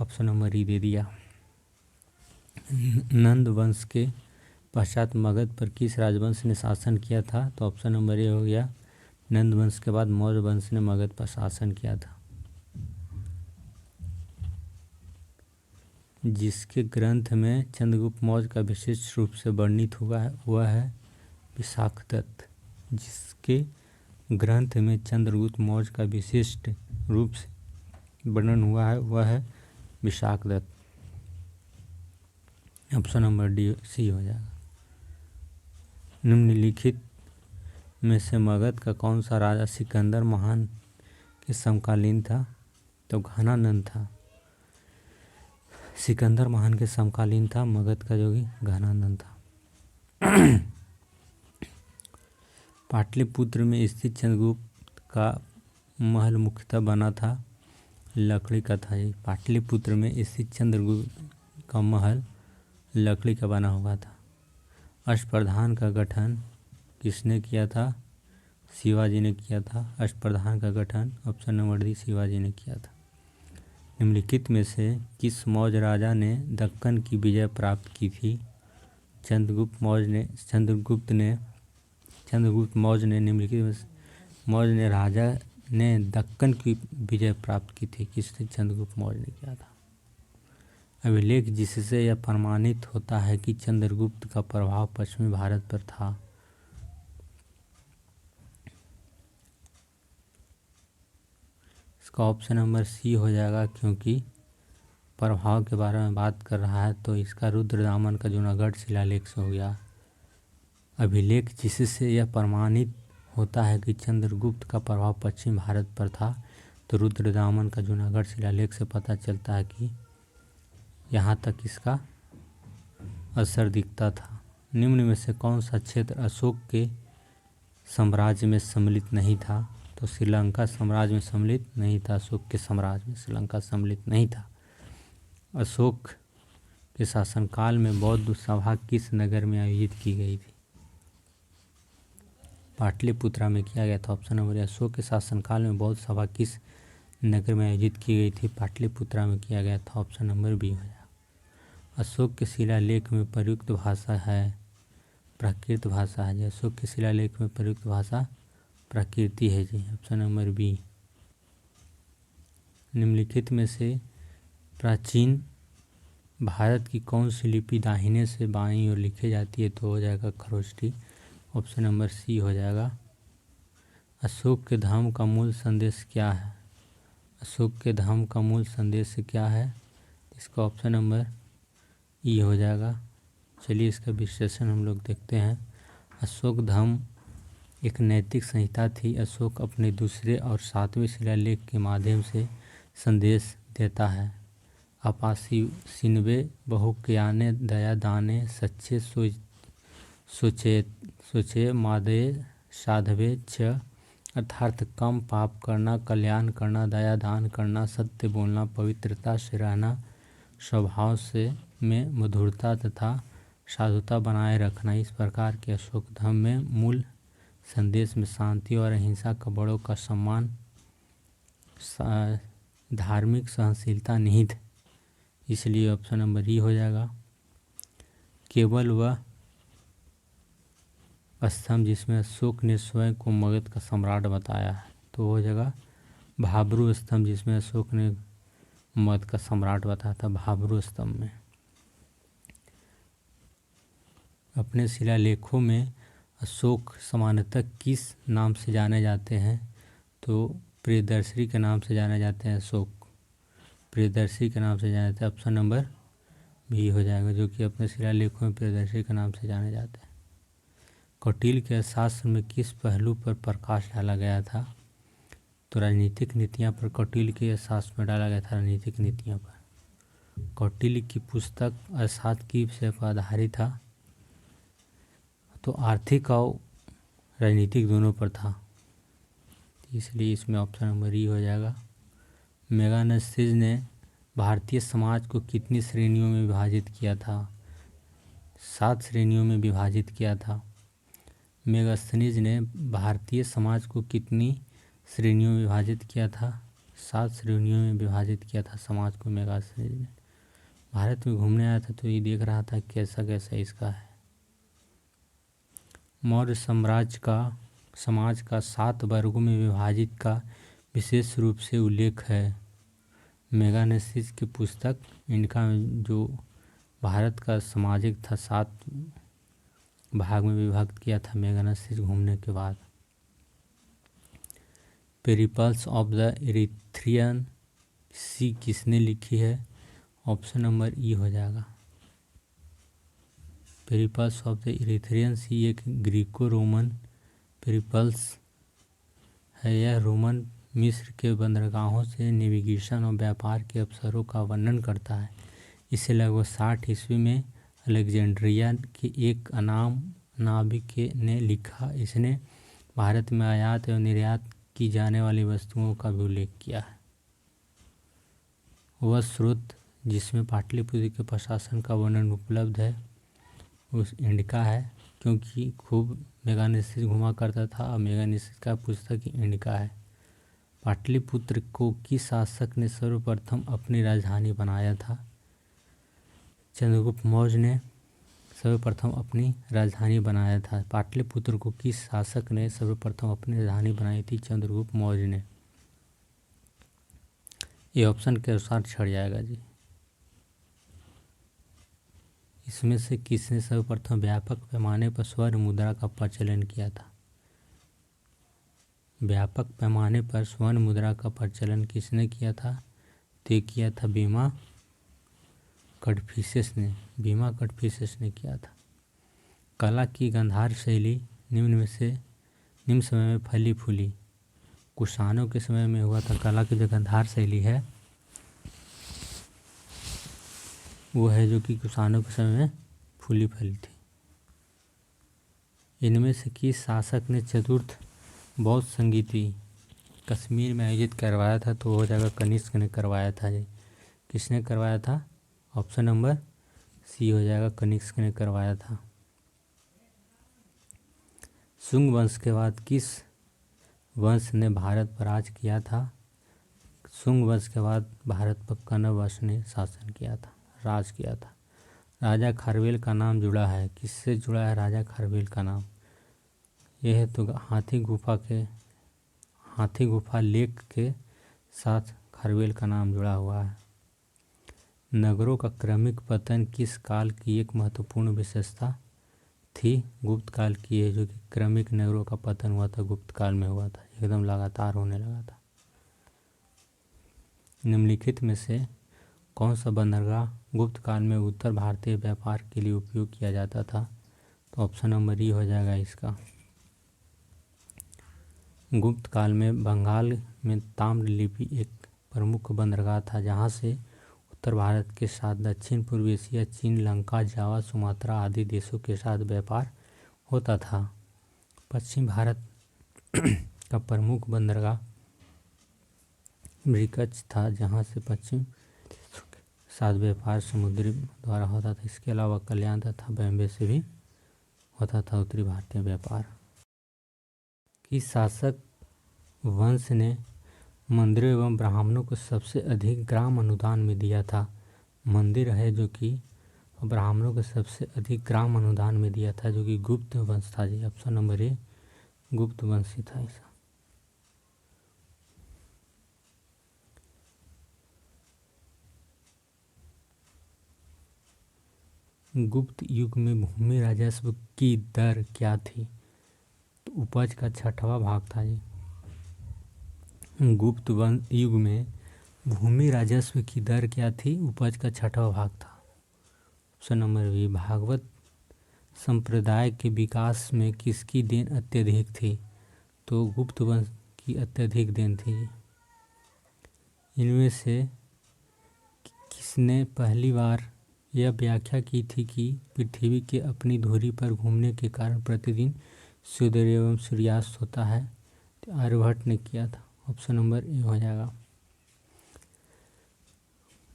ऑप्शन नंबर ई दे दिया। नंद वंश के पश्चात मगध पर किस राजवंश ने शासन किया था? तो ऑप्शन नंबर ए हो गया। नंद वंश के बाद मौर्य वंश ने मगध पर शासन किया था। जिसके ग्रंथ में चंद्रगुप्त मौर्य का विशिष्ट रूप से वर्णित हुआ है वह है विशाखदत्त। जिसके ग्रंथ में चंद्रगुप्त मौर्य का विशिष्ट रूप से वर्णन हुआ है वह है Vishakhadatta. Option number D C हो जाएगा। निम्नलिखित में से मगध का कौन सा राजा सिकंदर महान के समकालीन था? तो घनानंद था। सिकंदर महान के समकालीन था मगध का जो कि घनानंद था। पाटलिपुत्र में स्थित चंद्रगुप्त का महल मुख्यतः बना था लकड़ी का था। ये पाटलिपुत्र में स्थित चंद्रगुप्त का महल लकड़ी का बना हुआ था। अष्टप्रधान का गठन किसने किया था? शिवाजी ने किया था। अष्टप्रधान का गठन ऑप्शन नंबर डी शिवाजी ने किया था। निम्नलिखित में से किस मौर्य राजा ने दक्कन की विजय प्राप्त की थी? चंद्रगुप्त मौर्य ने निम्नलिखित में मौर्य ने राजा ने दक्कन की विजय प्राप्त की थी। किसने? चंद्रगुप्त मौर्य ने किया था। अभिलेख जिससे यह प्रमाणित होता है कि चंद्रगुप्त का प्रभाव पश्चिमी भारत पर था। इसका ऑप्शन नंबर सी हो जाएगा, क्योंकि प्रभाव के बारे में बात कर रहा है तो इसका रुद्रदामन का जूनागढ़ शिलालेख से हो गया। अभिलेख जिससे यह प्रमाणित होता है कि चंद्रगुप्त का प्रभाव पश्चिम भारत पर था, तो रुद्रदामन का जूनागढ़ शिलालेख से पता चलता है कि यहाँ तक इसका असर दिखता था। निम्न में से कौन सा क्षेत्र अशोक के साम्राज्य में सम्मिलित नहीं था? तो श्रीलंका साम्राज्य में सम्मिलित नहीं था। अशोक के साम्राज्य में श्रीलंका सम्मिलित नहीं था। अशोक के शासनकाल में बौद्ध सभा किस नगर में आयोजित की गई थी? पाटलिपुत्रा में किया गया था। Option number A. अशोक के शासनकाल में बौद्ध सभा किस नगर में आयोजित की गई थी? पाटलिपुत्रा में किया गया था। ऑप्शन नंबर बी हो जाएगा। अशोक के शिलालेख में प्रयुक्त भाषा है प्राकृत भाषा है जी। अशोक के शिलालेख में प्रयुक्त भाषा प्राकृति है जी। Option number B. निम्नलिखित में से प्राचीन भारत की कौन सी लिपि दाहिने से बाईं ओर लिखी जाती है? तो हो जाएगा खरोष्ठी। ऑप्शन नंबर सी हो जाएगा। अशोक के धर्म का मूल संदेश क्या है? अशोक के धर्म का मूल संदेश क्या है? इसका ऑप्शन नंबर ई हो जाएगा। चलिए इसका विश्लेषण हम लोग देखते हैं। अशोक धर्म एक नैतिक संहिता थी। अशोक अपने दूसरे और सातवें शिलालेख के माध्यम से संदेश देता है। अपासी सिनवे बहुक्याने दया दाने सच्चे सोचे मादे साधवे च, अर्थात कम पाप करना, कल्याण करना, दया दान करना, सत्य बोलना, पवित्रता से रहना, स्वभाव से में मधुरता तथा साधुता बनाए रखना। इस प्रकार के अशोक धर्म में मूल संदेश में शांति और अहिंसा का बड़ों का सम्मान, धार्मिक सहनशीलता निहित है। इसलिए ऑप्शन नंबर ई हो जाएगा। केवल वह स्तंभ जिसमें अशोक ने स्वयं को मगध का सम्राट बताया है, तो हो जाएगा भाब्रू स्तंभ, जिसमें अशोक ने मगध का सम्राट बताया था। भाब्रू स्तंभ में अपने शिलालेखों में अशोक सामान्यतः किस नाम से जाने जाते हैं? तो प्रियदर्शी के नाम से जाने जाते हैं। अशोक प्रियदर्शी के नाम से जाने जाते हैं। ऑप्शन नंबर बी हो जाएगा, जो कि अपने शिलालेखों में प्रियदर्शी के नाम से जाने जाते हैं। कौटिल्य के अर्थशास्त्र में किस पहलू पर प्रकाश डाला गया था? तो राजनीतिक नीतियाँ पर कौटिल्य के अर्थशास्त्र में डाला गया था। राजनीतिक नीतियों पर कौटिल्य की पुस्तक अर्थशास्त्र की विषय पर आधारित था, तो आर्थिक और राजनीतिक दोनों पर था, इसलिए इसमें ऑप्शन नंबर ई हो जाएगा। मेगास्थनीज ने भारतीय समाज को कितनी श्रेणियों में विभाजित किया था? 7 श्रेणियों में विभाजित किया था। मेगास्थनीज ने भारतीय समाज को कितनी श्रेणियों में विभाजित किया था? 7 श्रेणियों में विभाजित किया था समाज को मेगास्थनीज ने। भारत में घूमने आया था तो ये देख रहा था कैसा कैसा इसका है। मौर्य साम्राज्य का समाज का 7 वर्गों में विभाजित का विशेष रूप से उल्लेख है। मेगास्थनीज की पुस्तक इनका जो भारत का सामाजिक था 7 भाग में विभक्त किया था मेगास्थनीज घूमने के बाद। पेरिपल्स ऑफ द इरीथ्रियन सी किसने लिखी है? ऑप्शन नंबर ई हो जाएगा। पेरिपल्स ऑफ द इरीथ्रियन सी एक ग्रीको रोमन पेरिपल्स है। यह रोमन मिस्र के बंदरगाहों से नेविगेशन और व्यापार के अवसरों का वर्णन करता है। इसे लगभग 60 ईस्वी में अलेक्जेंड्रिया के एक अनाम नाविक ने लिखा। इसने भारत में आयात एवं निर्यात की जाने वाली वस्तुओं का भी उल्लेख किया है। वह स्रोत जिसमें पाटलिपुत्र के प्रशासन का वर्णन उपलब्ध है उस इंडिका है, क्योंकि खूब मेगानिसिस घुमा करता था। और मेगानिसिस का पुस्तक ही इंडिका है। पाटलिपुत्र को किस शासक ने सर्वप्रथम अपनी राजधानी बनाया था? चंद्रगुप्त मौर्य ने सर्वप्रथम अपनी राजधानी बनाया था। पाटलिपुत्र को किस शासक ने सर्वप्रथम अपनी राजधानी बनाई थी? चंद्रगुप्त मौर्य ने। ये ऑप्शन के अनुसार छड़ जाएगा जी। इसमें से किसने सर्वप्रथम व्यापक पैमाने पर स्वर्ण मुद्रा का प्रचलन किया था? व्यापक पैमाने पर स्वर्ण मुद्रा का प्रचलन किसने किया था? तो किया था बीमा कडफिसेस ने। बीमा कडफिसेस ने किया था। कला की गांधार शैली निम्न समय में फली फूली। कुषाणों के समय में हुआ था। कला की जो गांधार शैली है वो है जो कि कुषाणों के समय में फूली फली थी। इनमें से किस शासक ने चतुर्थ बौद्ध संगीति कश्मीर में आयोजित करवाया था? तो हो जाएगा कनिष्क ने करवाया था जी। किसने करवाया था? ऑप्शन नंबर सी हो जाएगा, कनिष्क ने करवाया था। शुंग वंश के बाद किस वंश ने भारत पर राज किया था? शुंग वंश के बाद भारत पर कण्व वंश ने शासन किया था, राज किया था। राजा खारवेल का नाम जुड़ा है। किससे जुड़ा है राजा खारवेल का नाम? यह है तो हाथी गुफा लेक के साथ खारवेल का नाम जुड़ा हुआ है। नगरों का क्रमिक पतन किस काल की एक महत्वपूर्ण विशेषता थी? गुप्त काल की है, जो कि क्रमिक नगरों का पतन हुआ था गुप्त काल में हुआ था, एकदम लगातार होने लगा था। निम्नलिखित में से कौन सा बंदरगाह गुप्त काल में उत्तर भारतीय व्यापार के लिए उपयोग किया जाता था? तो ऑप्शन नंबर ई हो जाएगा इसका। गुप्त काल में बंगाल में ताम्रलिपि एक प्रमुख बंदरगाह था, जहां से उत्तर भारत के साथ दक्षिण पूर्व एशिया, चीन, लंका, जावा, सुमात्रा आदि देशों के साथ व्यापार होता था। पश्चिम भारत का प्रमुख बंदरगाह ब्रिकच था, जहां से पश्चिम देशों के साथ व्यापार समुद्री द्वारा होता था। इसके अलावा कल्याण तथा बॉम्बे से भी होता था उत्तरी भारतीय व्यापार। किस शासक वंश ने मंदिरों एवं ब्राह्मणों को सबसे अधिक ग्राम अनुदान में दिया था? मंदिर है जो कि ब्राह्मणों को सबसे अधिक ग्राम अनुदान में दिया था, जो कि गुप्त वंश था जी। ऑप्शन नंबर ए गुप्त वंश ही था ऐसा। गुप्त युग में भूमि राजस्व की दर क्या थी? तो उपज का 6वां भाग था जी। गुप्त युग में भूमि राजस्व की दर क्या थी? उपज का 6वां भाग था। Option number B. भागवत संप्रदाय के विकास में किसकी देन अत्यधिक थी? तो गुप्त वंश की अत्यधिक देन थी। इनमें से किसने पहली बार यह व्याख्या की थी कि पृथ्वी के अपनी धुरी पर घूमने के कारण प्रतिदिन सूर्योदय एवं सूर्यास्त होता है? तो आर्यभट्ट ने किया था। ऑप्शन नंबर ए हो जाएगा।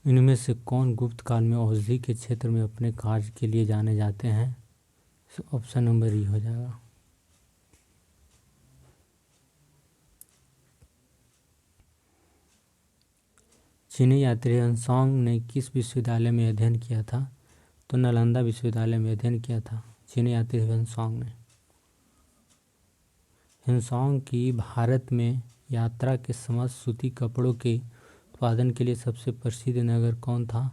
इनमें से कौन गुप्त काल में औषधि के क्षेत्र में अपने कार्य के लिए जाने जाते हैं? ऑप्शन नंबर ई हो जाएगा। चीनी यात्री ह्वेनसांग ने किस विश्वविद्यालय में अध्ययन किया था? तो नालंदा विश्वविद्यालय में अध्ययन किया था चीनी यात्री ह्वेनसांग ने। ह्वेनसांग की भारत में यात्रा के समय सूती कपड़ों के उत्पादन के लिए सबसे प्रसिद्ध नगर कौन था?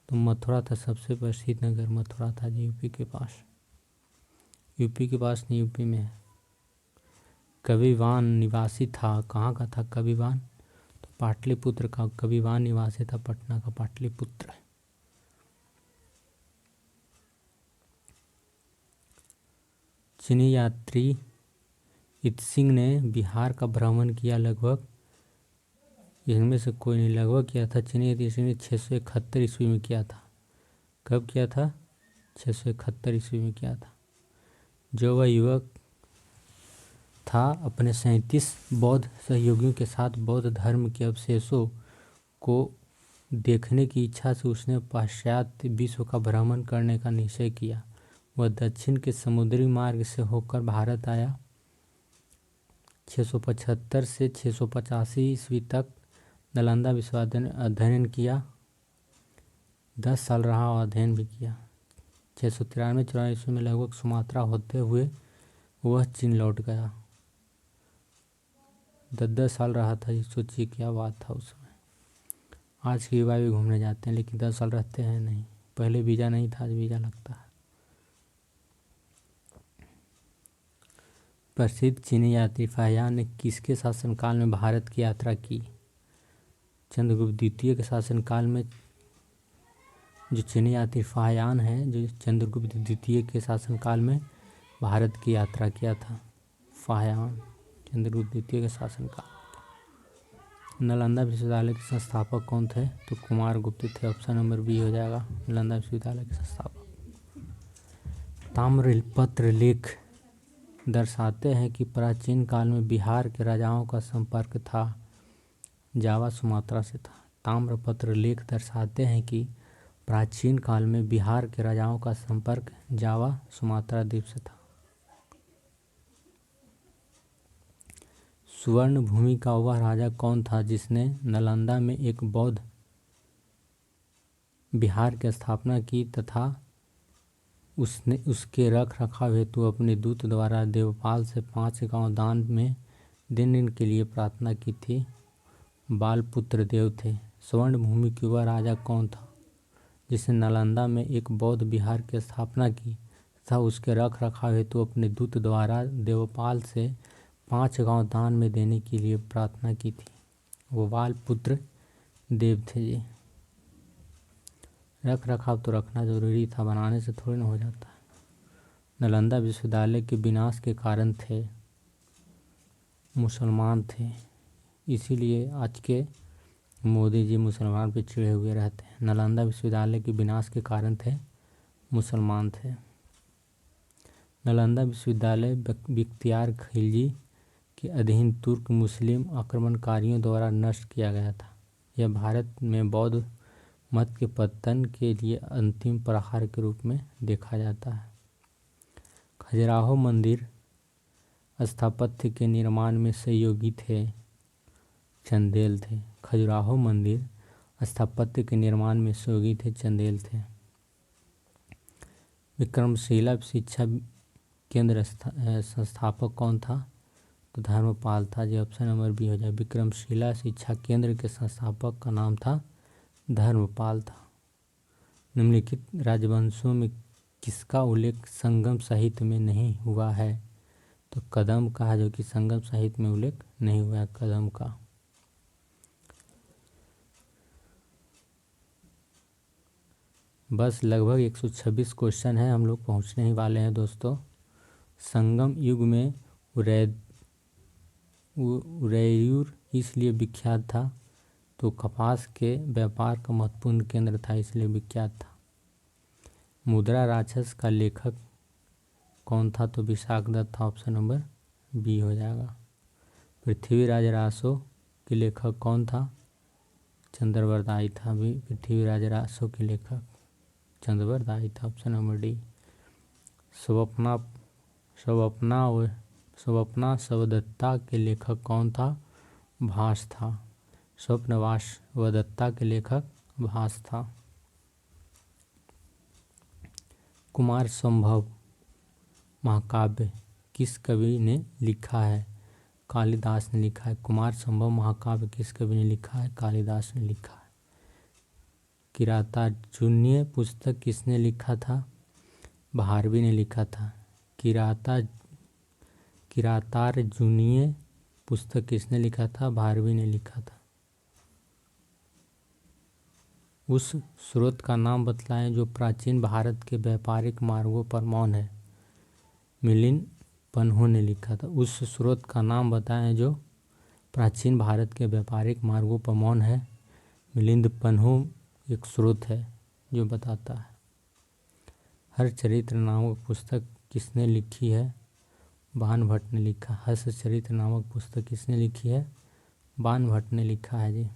तो मथुरा था। सबसे प्रसिद्ध नगर मथुरा था जी, यूपी के पास। यूपी के पास नहीं, यूपी में है। कविवान निवासी था। कहाँ का था कविवान? तो पाटलिपुत्र का कविवान निवासी था, पटना का पाटलिपुत्र। चीनी यात्री इत्सिंग ने बिहार का भ्रमण किया लगभग, इनमें से कोई नहीं, लगभग किया था चीनी यात्री इत्सिंग ने 671 ईस्वी में किया था। कब किया था? 671 ईस्वी में किया था। जो वह युवक था अपने 37 बौद्ध सहयोगियों के साथ बौद्ध धर्म के अवशेषों को देखने की इच्छा से उसने पाश्चात्य विश्व का भ्रमण करने का निश्चय किया। वह दक्षिण के समुद्री मार्ग से होकर भारत आया। 675 से 685 ईस्वी तक नालंदा विश्वविद्यालय में अध्ययन किया। 10 साल रहा और अध्ययन भी किया। 693-94 ईस्वी में लगभग सुमात्रा होते हुए वह चीन लौट गया। 10 साल रहा था। सोचिए क्या बात था उस समय। आज के युवा भी घूमने जाते हैं लेकिन 10 साल रहते हैं नहीं। पहले वीज़ा नहीं था, आज वीज़ा लगता है। प्रसिद्ध चीनी यात्री फाहियान ने किसके शासनकाल में भारत की यात्रा की? चंद्रगुप्त द्वितीय के शासनकाल में जो चीनी यात्री फाहियान है, जो चंद्रगुप्त द्वितीय के शासनकाल में भारत की यात्रा किया था। फाहियान चंद्रगुप्त द्वितीय के शासनकाल। नालंदा विश्वविद्यालय के संस्थापक कौन थे? तो कुमार गुप्त थे। ऑप्शन नंबर बी हो जाएगा, नालंदा विश्वविद्यालय के संस्थापक। ताम्रपत्र लेख दर्शाते हैं कि प्राचीन काल में बिहार के राजाओं का संपर्क था जावा सुमात्रा से था। ताम्रपत्र लेख दर्शाते हैं कि प्राचीन काल में बिहार के राजाओं का संपर्क जावा सुमात्रा द्वीप से था। स्वर्ण भूमि का वह राजा कौन था जिसने नालंदा में एक बौद्ध विहार की स्थापना की तथा उसने उसके रख रखाव हेतु अपने दूत द्वारा देवपाल से 5 गांव दान में देने के लिए प्रार्थना की थी? बालपुत्र देव थे। स्वर्ण भूमि की वह राजा कौन था जिसने नालंदा में एक बौद्ध विहार की स्थापना की तथा उसके रख रखाव हेतु अपने दूत द्वारा देवपाल से 5 गांव दान में देने के लिए प्रार्थना की थी? वो बालपुत्र देव थे जी। रख रखाव तो रखना जरूरी था, बनाने से थोड़ी ना हो जाता है। नालंदा विश्वविद्यालय के विनाश के कारण थे मुसलमान थे, इसीलिए आज के मोदी जी मुसलमान पे चिढ़े हुए रहते हैं। नालंदा विश्वविद्यालय के विनाश के कारण थे मुसलमान थे। नालंदा विश्वविद्यालय बख्तियार खिलजी के अधीन तुर्क मुस्लिम आक्रमणकारियों द्वारा नष्ट किया गया था। यह भारत में बौद्ध मत के पतन के लिए अंतिम प्रहार के रूप में देखा जाता है। खजुराहो मंदिर स्थापत्य के निर्माण में सहयोगी थे चंदेल थे। खजुराहो मंदिर स्थापत्य के निर्माण में सहयोगी थे चंदेल थे। विक्रमशिला शिक्षा केंद्र संस्थापक कौन था? तो धर्मपाल था जी। ऑप्शन नंबर बी हो जाए। विक्रमशिला शिक्षा केंद्र के संस्थापक का नाम था धर्मपाल था। निम्नलिखित राजवंशों में किसका उल्लेख संगम साहित्य में नहीं हुआ है? तो कदम का है, जो कि संगम साहित्य में उल्लेख नहीं हुआ है कदम का। बस लगभग 126 क्वेश्चन है, हम लोग पहुंचने ही वाले हैं दोस्तों। संगम युग में उरैयूर इसलिए विख्यात था तो कपास के व्यापार का महत्वपूर्ण केंद्र था, इसलिए विख्यात था। मुद्रा राक्षस का लेखक कौन था? तो विशाखदत्त था। ऑप्शन नंबर बी हो जाएगा। पृथ्वीराज रासो के लेखक कौन था? चंद्रवरदाई था। भी पृथ्वीराज रासो के लेखक चंद्रवरदाई था। Option number D. Swapna Vasavadatta के लेखक कौन था? भास था। स्वप्नवासवदत्ता के लेखक भास था। कुमार संभव महाकाव्य किस कवि ने लिखा है? कालिदास ने लिखा है। कुमार संभव महाकाव्य किस कवि ने लिखा है? कालिदास ने लिखा है। किरातार्जुनीय पुस्तक किसने लिखा था? भारवी ने लिखा था। किरातार्जुनीय पुस्तक किसने लिखा था? भारवी ने लिखा था। उस स्रोत का नाम बतलाएं जो प्राचीन भारत के व्यापारिक मार्गों पर मौन है। मिलिंद पन्हु ने लिखा था। उस स्रोत का नाम बताएं जो प्राचीन भारत के व्यापारिक मार्गों पर मौन है। मिलिंद पन्हु एक स्रोत है जो बताता है। हर्षचरित्र नामक पुस्तक किसने लिखी है? बाण भट्ट ने लिखा। हर्षचरित्र नामक पुस्तक किसने लिखी है? बाण भट्ट ने लिखा है जी।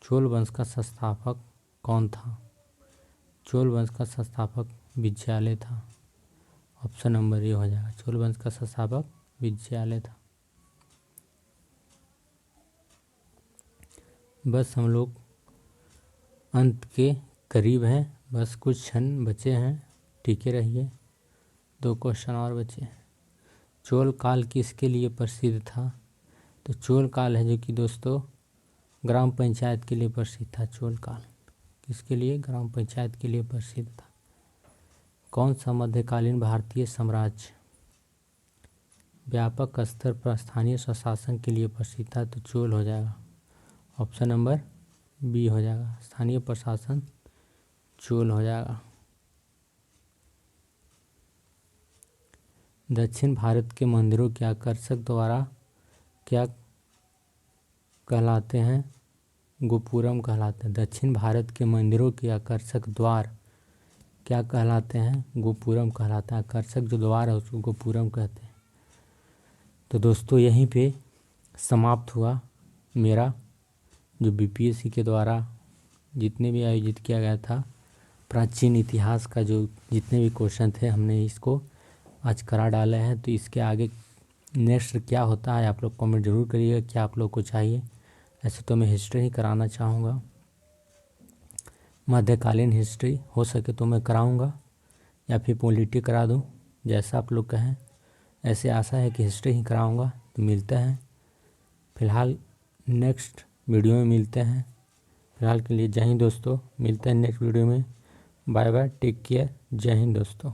चोल वंश का संस्थापक कौन था? चोल वंश का संस्थापक विजयालय था। ऑप्शन नंबर ए हो जाएगा। चोल वंश का संस्थापक विजयालय था। बस हम लोग अंत के करीब हैं, बस कुछ क्षण बचे हैं, टिके रहिए। 2 क्वेश्चन और बचे हैं। चोल काल किसके लिए प्रसिद्ध था? तो चोल काल है जो कि दोस्तों ग्राम पंचायत के लिए प्रसिद्ध था। चोल काल किसके लिए? ग्राम पंचायत के लिए प्रसिद्ध था। कौन सा मध्यकालीन भारतीय साम्राज्य व्यापक स्तर पर स्थानीय स्वशासन के लिए प्रसिद्ध था? तो चोल हो जाएगा। ऑप्शन नंबर बी हो जाएगा। स्थानीय प्रशासन चोल हो जाएगा। दक्षिण भारत के मंदिरों के आकर्षक द्वारा क्या कहलाते हैं? गोपुरम कहलाते हैं। दक्षिण भारत के मंदिरों के आकर्षक द्वार क्या कहलाते हैं? गोपुरम कहलाता है। आकर्षक जो द्वार है उसको गोपुरम कहते हैं। तो दोस्तों यहीं पे समाप्त हुआ मेरा जो बीपीएससी के द्वारा जितने भी आयोजित किया गया था प्राचीन इतिहास का जो जितने भी क्वेश्चन थे हमने इसको आज करा डाले हैं। तो इसके आगे नेक्स्ट क्या होता है आप लोग कमेंट जरूर करिएगा, क्या आप लोग को चाहिए। ऐसे तो मैं हिस्ट्री ही कराना चाहूँगा, मध्यकालीन हिस्ट्री हो सके तो मैं कराऊँगा या फिर पॉलिटी करा दूँ, जैसा आप लोग कहें। ऐसे आशा है कि हिस्ट्री ही कराऊँगा। तो मिलते हैं फिलहाल नेक्स्ट वीडियो में मिलते हैं। फिलहाल के लिए जय हिंद दोस्तों। मिलते हैं नेक्स्ट वीडियो में। Bye bye, take care. जय हिंद दोस्तों।